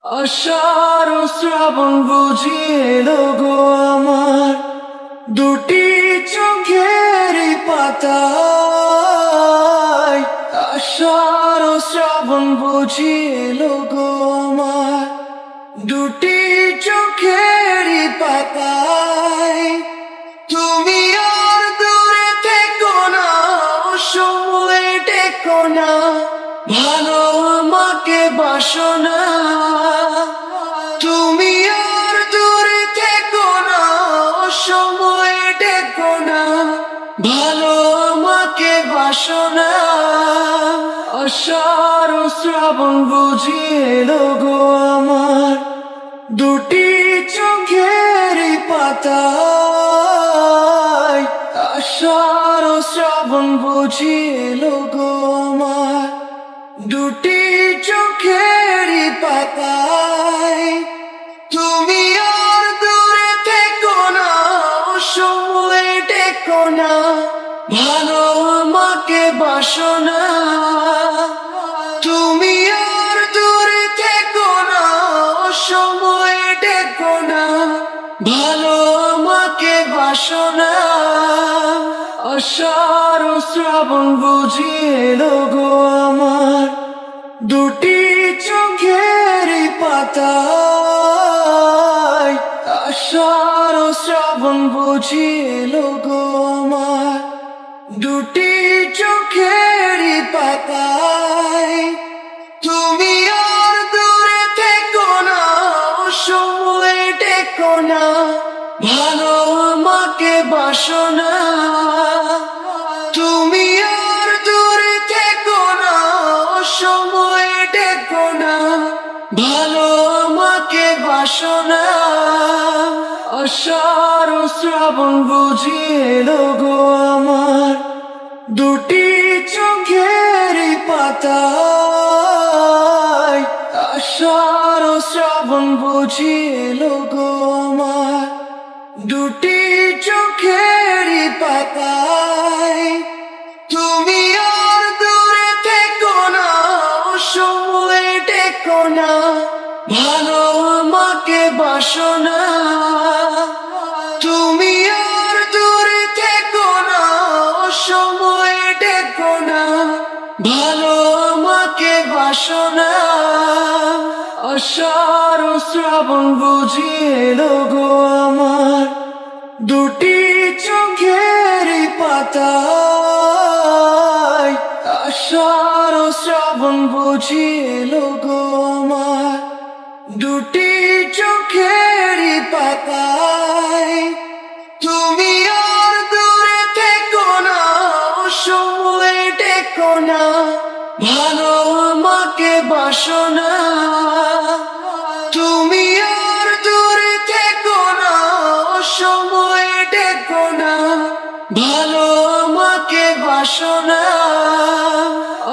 আষাঢ় শ্রাবণ বুঝি এলো গো আমার দুটি চোখের পাতায়। আষাঢ় শ্রাবণ বুঝি এলো গো আমার দুটি চোখের পাতায়। তুমি আর দূরে থেকো না, সময় টেকো না, ভালো আমাকে বাসো না। তুমি আর দূরে থেকো না, সময় টেকো না, ভালো আমাকে বাসো না। আষাঢ় শ্রাবণ বুঝি এলো গো আমার দুটি চোখের পাতায়। আষাঢ় শ্রাবণ বুঝি এলো গো আমার দুটি চোখের পাতায়। তুমি আর দূরে থেকো না, সময় টেকো না, ভালো আমাকে বাসো না। তুমি আর দূরে থেকো না, সময় টেকো না, ভালো আমাকে বাসো না। আষাঢ় শ্রাবণ বুঝি এলো গো আমার দুটি চোখের পাতায়। আষাঢ় শ্রাবণ বুঝি এলো গো আমার দুটি চোখের পাতায়। তুমি আর দূরে থেকো না, সময় টেকো না, ভালো আমাকে বাসো না। তুমি আর দূরে থেকো না, সময় টেকো না, ভালো আমাকে বাসো না। আষাঢ় শ্রাবণ বুঝি এলো গো আমার দুটি চোখের পাতায়। আষাঢ় শ্রাবণ বুঝি এলো গো আমার দুটি চোখের পাতায়। তুমি আর দূরে থেকো না, সময় টেকো না, ভালো আমাকে বাসো না। তুমি আর দূরে থেকো না, সময় টেকো না, ভালো আমাকে বাসো না। আষাঢ় শ্রাবণ বুঝি এলো গো আমার দুটি চোখের পাতায়। আষাঢ় শ্রাবণ বুঝি এলো গো আমার দুটি চোখের পাতায়। তুমি আর দূরে থেকো না, সময় টেকো না, ভালো আমাকে বাসো না। তুমি আর দূরে থেকো না, সময় টেকো না, ভালো আমাকে বাসো না।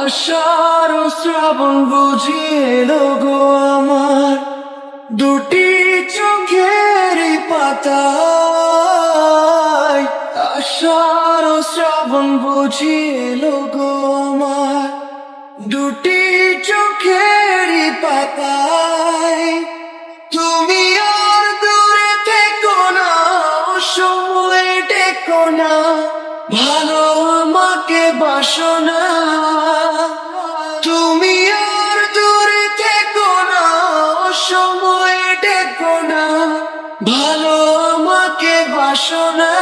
আষাঢ় শ্রাবণ বুঝি এলো গো আমার দুটি চোখের পাতায়। আষাঢ় শ্রাবণ বুঝি এলো গো আমার দুটি চোখের পাতায়। তুমি আর দূরে থেকো না, সময় টেকো না, ভালো আমাকে বাসো না। তুমি আর দূরে থেকো না, সময় টেকো না, ভালো আমাকে বাসো না।